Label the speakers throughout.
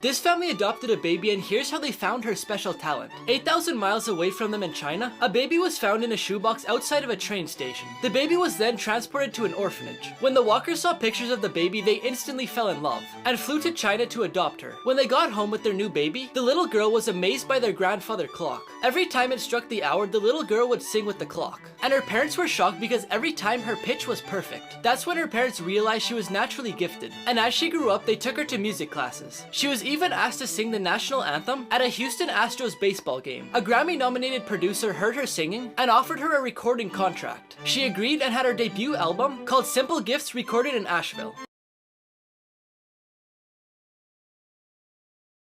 Speaker 1: This family adopted a baby, and here's how they found her special talent. 8,000 miles away from them in China, a baby was found in a shoebox outside of a train station. The baby was then transported to an orphanage. When the walkers saw pictures of the baby, they instantly fell in love and flew to China to adopt her. When they got home with their new baby, the little girl was amazed by their grandfather clock. Every time it struck the hour, the little girl would sing with the clock. And her parents were shocked because every time her pitch was perfect. That's when her parents realized she was naturally gifted. And as she grew up, they took her to music classes. She was even asked to sing the national anthem at a Houston Astros baseball game. A Grammy-nominated producer heard her singing and offered her a recording contract. She agreed and had her debut album, called Simple Gifts, recorded in Asheville.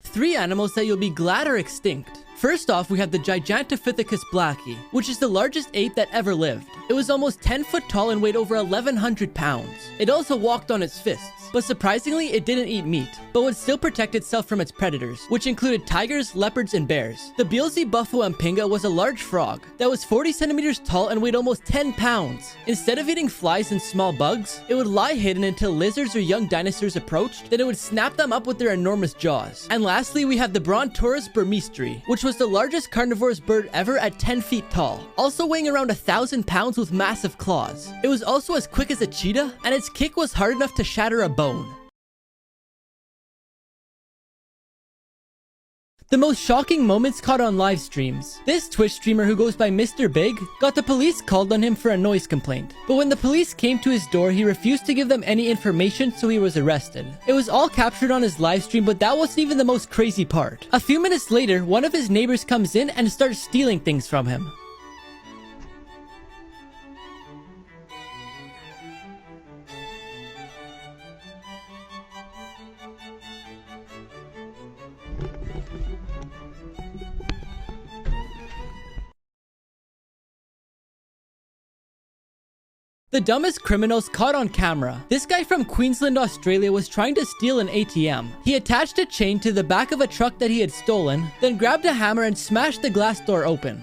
Speaker 1: 3 animals that you'll be glad are extinct. First off, we have the Gigantopithecus blacki, which is the largest ape that ever lived. It was almost 10 foot tall and weighed over 1,100 pounds. It also walked on its fists, but surprisingly, it didn't eat meat, but would still protect itself from its predators, which included tigers, leopards, and bears. The Beelzebuffoampinga was a large frog that was 40 centimeters tall and weighed almost 10 pounds. Instead of eating flies and small bugs, it would lie hidden until lizards or young dinosaurs approached, then it would snap them up with their enormous jaws. And lastly, we have the Brontosaurus burmisteri, which was the largest carnivorous bird ever at 10 feet tall, also weighing around 1,000 pounds with massive claws. It was also as quick as a cheetah, and its kick was hard enough to shatter a bone. The most shocking moments caught on live streams. This Twitch streamer who goes by Mr. Big got the police called on him for a noise complaint. But when the police came to his door, he refused to give them any information, so he was arrested. It was all captured on his live stream, but that wasn't even the most crazy part. A few minutes later, one of his neighbors comes in and starts stealing things from him. The dumbest criminals caught on camera. This guy from Queensland, Australia was trying to steal an ATM. He attached a chain to the back of a truck that he had stolen, then grabbed a hammer and smashed the glass door open.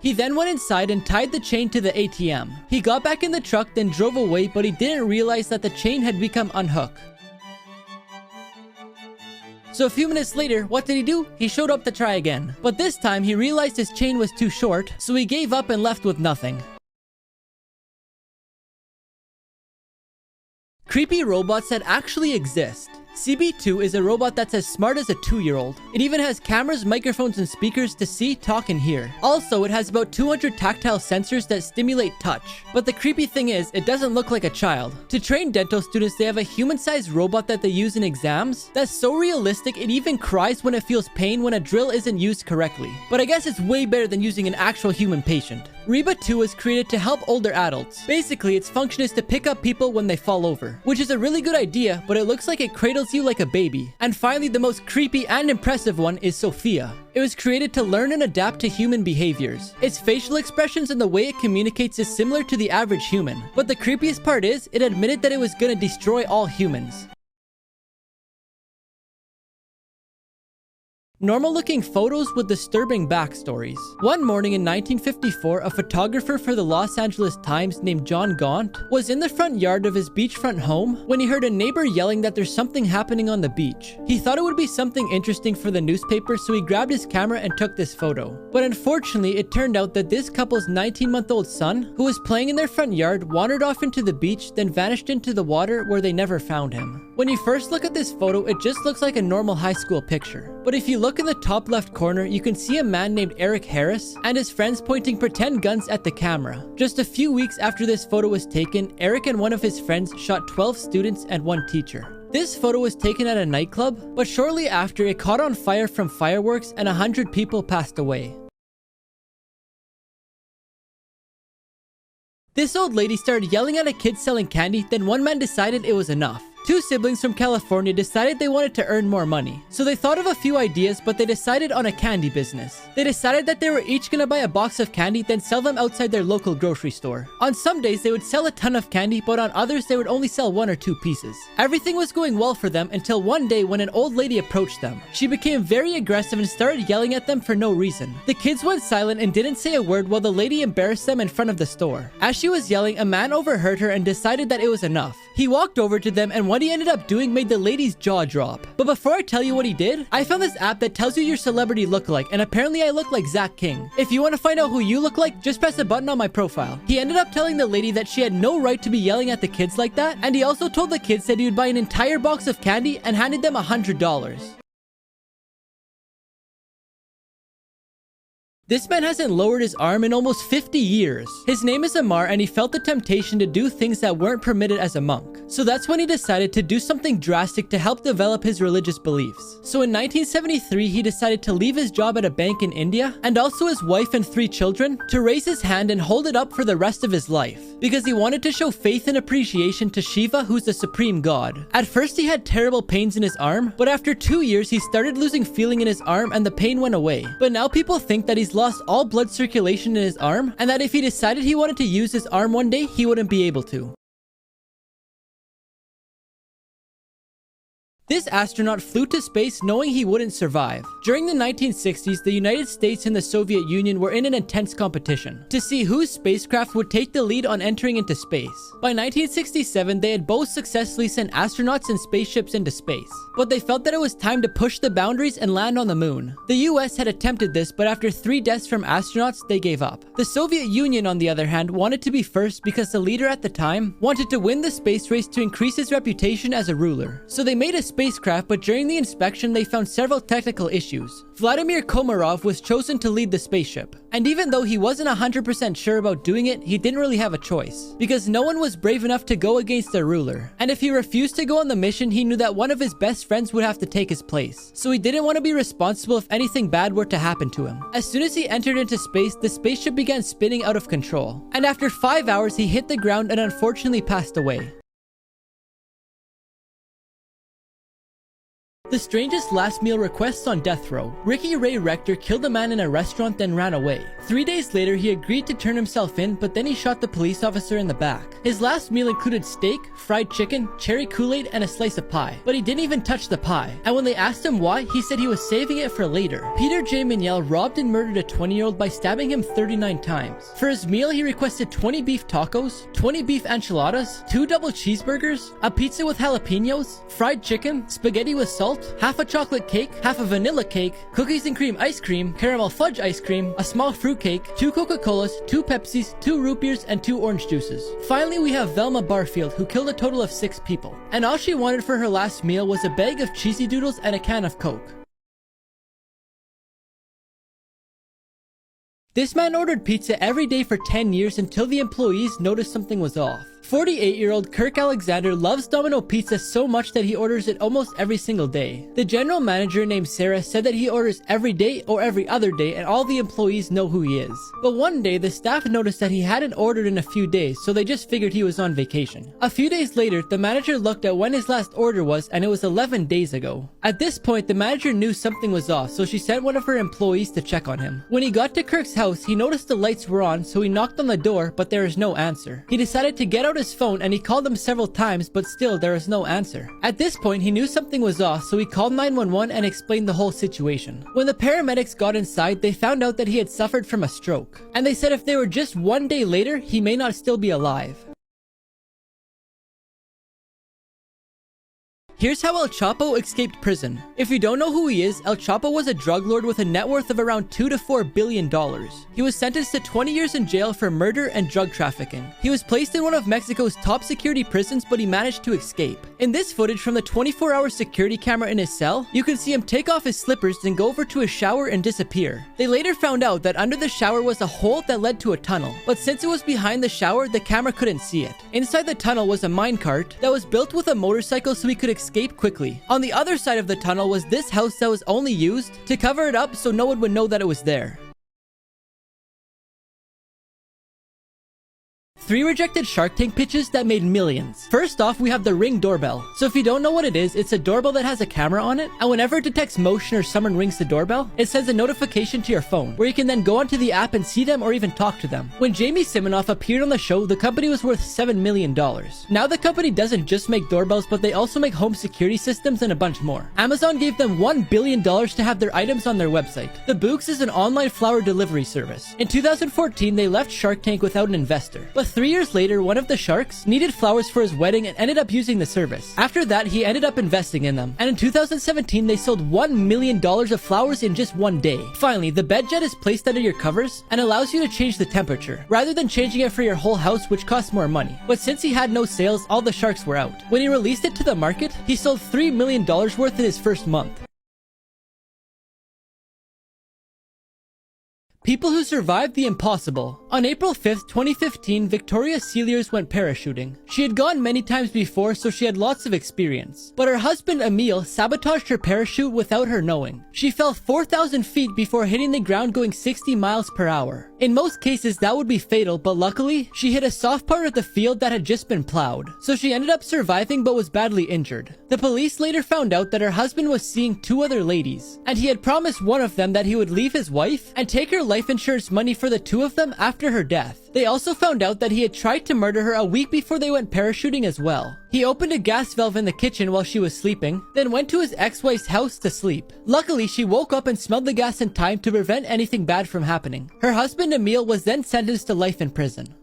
Speaker 1: He then went inside and tied the chain to the ATM. He got back in the truck, then drove away, but he didn't realize that the chain had become unhooked. So a few minutes later, what did he do? He showed up to try again. But this time, he realized his chain was too short, so he gave up and left with nothing. Creepy robots that actually exist. CB2 is a robot that's as smart as a 2-year-old. It even has cameras, microphones, and speakers to see, talk, and hear. Also, it has about 200 tactile sensors that stimulate touch. But the creepy thing is, it doesn't look like a child. To train dental students, they have a human-sized robot that they use in exams that's so realistic it even cries when it feels pain when a drill isn't used correctly. But I guess it's way better than using an actual human patient. Reba 2 was created to help older adults. Basically, its function is to pick up people when they fall over, which is a really good idea, but it looks like it cradles you like a baby. And finally, the most creepy and impressive one is Sophia. It was created to learn and adapt to human behaviors. Its facial expressions and the way it communicates is similar to the average human. But the creepiest part is, it admitted that it was gonna destroy all humans. Normal-looking photos with disturbing backstories. One morning in 1954, a photographer for the Los Angeles Times named John Gaunt was in the front yard of his beachfront home when he heard a neighbor yelling that there's something happening on the beach. He thought it would be something interesting for the newspaper, so he grabbed his camera and took this photo. But unfortunately, it turned out that this couple's 19-month-old son, who was playing in their front yard, wandered off into the beach, then vanished into the water where they never found him. When you first look at this photo, it just looks like a normal high school picture. But if you look in the top left corner, you can see a man named Eric Harris and his friends pointing pretend guns at the camera. Just a few weeks after this photo was taken, Eric and one of his friends shot 12 students and 1 teacher. This photo was taken at a nightclub, but shortly after it caught on fire from fireworks and 100 people passed away. This old lady started yelling at a kid selling candy, then one man decided it was enough. Two siblings from California decided they wanted to earn more money. So they thought of a few ideas, but they decided on a candy business. They decided that they were each gonna buy a box of candy, then sell them outside their local grocery store. On some days, they would sell a ton of candy, but on others, they would only sell 1 or 2 pieces. Everything was going well for them until one day when an old lady approached them. She became very aggressive and started yelling at them for no reason. The kids went silent and didn't say a word while the lady embarrassed them in front of the store. As she was yelling, a man overheard her and decided that it was enough. He walked over to them, and what he ended up doing made the lady's jaw drop. But before I tell you what he did, I found this app that tells you your celebrity lookalike, and apparently I look like Zach King. If you want to find out who you look like, just press a button on my profile. He ended up telling the lady that she had no right to be yelling at the kids like that, and he also told the kids that he would buy an entire box of candy and handed them $100. This man hasn't lowered his arm in almost 50 years. His name is Amar, and he felt the temptation to do things that weren't permitted as a monk. So that's when he decided to do something drastic to help develop his religious beliefs. So in 1973, he decided to leave his job at a bank in India, and also his wife and 3 children, to raise his hand and hold it up for the rest of his life. Because he wanted to show faith and appreciation to Shiva, who's the supreme god. At first, he had terrible pains in his arm, but after 2 years, he started losing feeling in his arm and the pain went away. But now people think that he's lost all blood circulation in his arm, and that if he decided he wanted to use his arm one day, he wouldn't be able to. This astronaut flew to space knowing he wouldn't survive. During the 1960s, the United States and the Soviet Union were in an intense competition to see whose spacecraft would take the lead on entering into space. By 1967, they had both successfully sent astronauts and spaceships into space, but they felt that it was time to push the boundaries and land on the moon. The US had attempted this, but after 3 deaths from astronauts, they gave up. The Soviet Union, on the other hand, wanted to be first because the leader at the time wanted to win the space race to increase his reputation as a ruler. So they made a spacecraft, but during the inspection they found several technical issues. Vladimir Komarov was chosen to lead the spaceship, and even though he wasn't 100% sure about doing it, he didn't really have a choice, because no one was brave enough to go against their ruler. And if he refused to go on the mission, he knew that one of his best friends would have to take his place, so he didn't want to be responsible if anything bad were to happen to him. As soon as he entered into space, the spaceship began spinning out of control, and after 5 hours he hit the ground and unfortunately passed away. The strangest last meal requests on death row. Ricky Ray Rector killed a man in a restaurant then ran away. 3 days later, he agreed to turn himself in, but then he shot the police officer in the back. His last meal included steak, fried chicken, cherry Kool-Aid, and a slice of pie. But he didn't even touch the pie. And when they asked him why, he said he was saving it for later. Peter J. Miniel robbed and murdered a 20-year-old by stabbing him 39 times. For his meal, he requested 20 beef tacos, 20 beef enchiladas, 2 double cheeseburgers, a pizza with jalapenos, fried chicken, spaghetti with salt, half a chocolate cake, half a vanilla cake, cookies and cream ice cream, caramel fudge ice cream, a small fruit cake, 2 Coca-Colas, 2 Pepsis, 2 root beers, and 2 orange juices. Finally, we have Velma Barfield, who killed a total of 6 people. And all she wanted for her last meal was a bag of cheesy doodles and a can of Coke. This man ordered pizza every day for 10 years until the employees noticed something was off. 48-year-old Kirk Alexander loves Domino Pizza so much that he orders it almost every single day. The general manager named Sarah said that he orders every day or every other day, and all the employees know who he is. But one day, the staff noticed that he hadn't ordered in a few days, so they just figured he was on vacation. A few days later, the manager looked at when his last order was, and it was 11 days ago. At this point, the manager knew something was off, so she sent one of her employees to check on him. When he got to Kirk's house, he noticed the lights were on, so he knocked on the door, but there is no answer. He decided to get out his phone and he called them several times, but still there is no answer. At this point, he knew something was off, so he called 911 and explained the whole situation. When the paramedics got inside, they found out that he had suffered from a stroke, and they said if they were just 1 day later, he may not still be alive. Here's how El Chapo escaped prison. If you don't know who he is, El Chapo was a drug lord with a net worth of around $2 to $4 billion. He was sentenced to 20 years in jail for murder and drug trafficking. He was placed in one of Mexico's top security prisons, but he managed to escape. In this footage from the 24-hour security camera in his cell, you can see him take off his slippers, then go over to his shower and disappear. They later found out that under the shower was a hole that led to a tunnel, but since it was behind the shower, the camera couldn't see it. Inside the tunnel was a minecart that was built with a motorcycle so he could escape quickly. On the other side of the tunnel was this house that was only used to cover it up so no one would know that it was there. 3 rejected Shark Tank pitches that made millions. First off, we have the Ring doorbell. So if you don't know what it is, it's a doorbell that has a camera on it, and whenever it detects motion or someone rings the doorbell, it sends a notification to your phone, where you can then go onto the app and see them or even talk to them. When Jamie Siminoff appeared on the show, the company was worth $7 million. Now the company doesn't just make doorbells, but they also make home security systems and a bunch more. Amazon gave them $1 billion to have their items on their website. The Books is an online flower delivery service. In 2014, they left Shark Tank without an investor. But 3 years later, one of the sharks needed flowers for his wedding and ended up using the service. After that, he ended up investing in them. And in 2017, they sold $1 million of flowers in just one day. Finally, the bed jet is placed under your covers and allows you to change the temperature, rather than changing it for your whole house, which costs more money. But since he had no sales, all the sharks were out. When he released it to the market, he sold $3 million worth in his first month. People who survived the impossible. On April 5th, 2015, Victoria Sealiers went parachuting. She had gone many times before, so she had lots of experience. But her husband, Emil, sabotaged her parachute without her knowing. She fell 4,000 feet before hitting the ground going 60 miles per hour. In most cases, that would be fatal, but luckily, she hit a soft part of the field that had just been plowed. So she ended up surviving but was badly injured. The police later found out that her husband was seeing 2 other ladies, and he had promised one of them that he would leave his wife and take her life insurance money for the 2 of them after her death. They also found out that he had tried to murder her a week before they went parachuting as well. He opened a gas valve in the kitchen while she was sleeping, then went to his ex-wife's house to sleep. Luckily, she woke up and smelled the gas in time to prevent anything bad from happening. Her husband, Emil, was then sentenced to life in prison.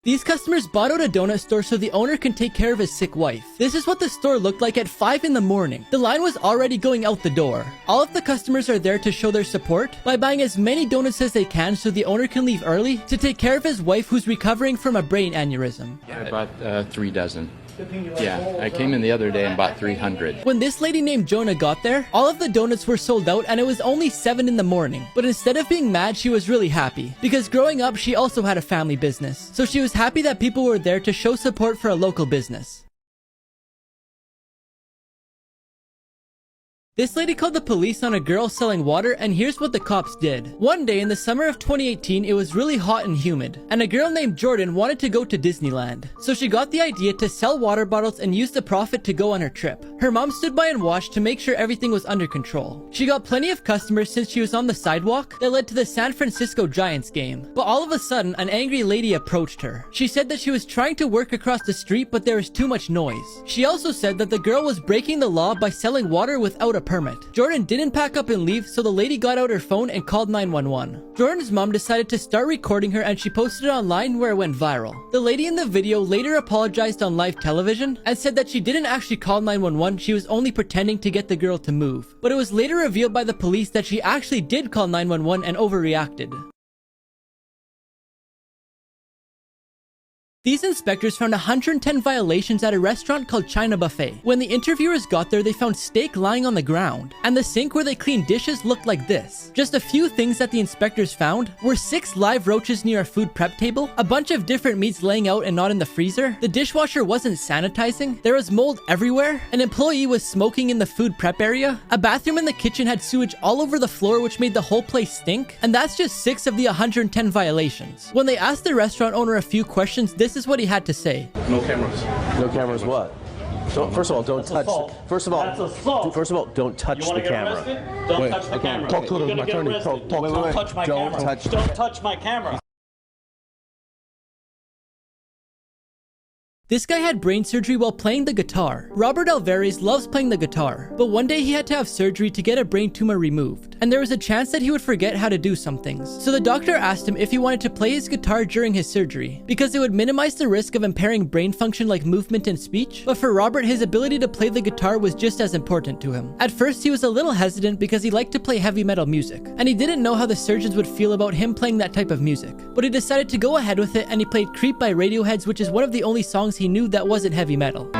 Speaker 1: These customers bought out a donut store so the owner can take care of his sick wife. This is what the store looked like at 5 in the morning. The line was already going out the door. All of the customers are there to show their support by buying as many donuts as they can so the owner can leave early to take care of his wife who's recovering from a brain aneurysm.
Speaker 2: I bought 3 dozen. Yeah, I came in the other day and bought 300.
Speaker 1: When this lady named Jonah got there, all of the donuts were sold out and it was only 7 in the morning. But instead of being mad, she was really happy. Because growing up, she also had a family business. So she was happy that people were there to show support for a local business. This lady called the police on a girl selling water, and here's what the cops did. One day in the summer of 2018, it was really hot and humid, and a girl named Jordan wanted to go to Disneyland. So she got the idea to sell water bottles and use the profit to go on her trip. Her mom stood by and watched to make sure everything was under control. She got plenty of customers since she was on the sidewalk that led to the San Francisco Giants game. But all of a sudden, an angry lady approached her. She said that she was trying to work across the street, but there was too much noise. She also said that the girl was breaking the law by selling water without a permit. Jordan didn't pack up and leave, so the lady got out her phone and called 911. Jordan's mom decided to start recording her and she posted it online where it went viral. The lady in the video later apologized on live television and said that she didn't actually call 911, she was only pretending to get the girl to move. But it was later revealed by the police that she actually did call 911 and overreacted. These inspectors found 110 violations at a restaurant called China Buffet. When the interviewers got there, they found steak lying on the ground, and the sink where they cleaned dishes looked like this. Just a few things that the inspectors found were 6 live roaches near a food prep table, a bunch of different meats laying out and not in the freezer, the dishwasher wasn't sanitizing, there was mold everywhere, an employee was smoking in the food prep area, a bathroom in the kitchen had sewage all over the floor which made the whole place stink, and that's just 6 of the 110 violations. When they asked the restaurant owner a few questions, this is what he had to say.
Speaker 3: No cameras.
Speaker 4: No cameras what? First of all, don't touch. First of all, don't touch the camera.
Speaker 3: Don't touch the camera. Talk to my attorney. Don't touch my camera. Don't touch my camera.
Speaker 1: This guy had brain surgery while playing the guitar. Robert Alvarez loves playing the guitar, but one day he had to have surgery to get a brain tumor removed, and there was a chance that he would forget how to do some things. So the doctor asked him if he wanted to play his guitar during his surgery, because it would minimize the risk of impairing brain function like movement and speech, but for Robert, his ability to play the guitar was just as important to him. At first, he was a little hesitant because he liked to play heavy metal music, and he didn't know how the surgeons would feel about him playing that type of music, but he decided to go ahead with it, and he played Creep by Radiohead, which is one of the only songs he knew that wasn't heavy metal.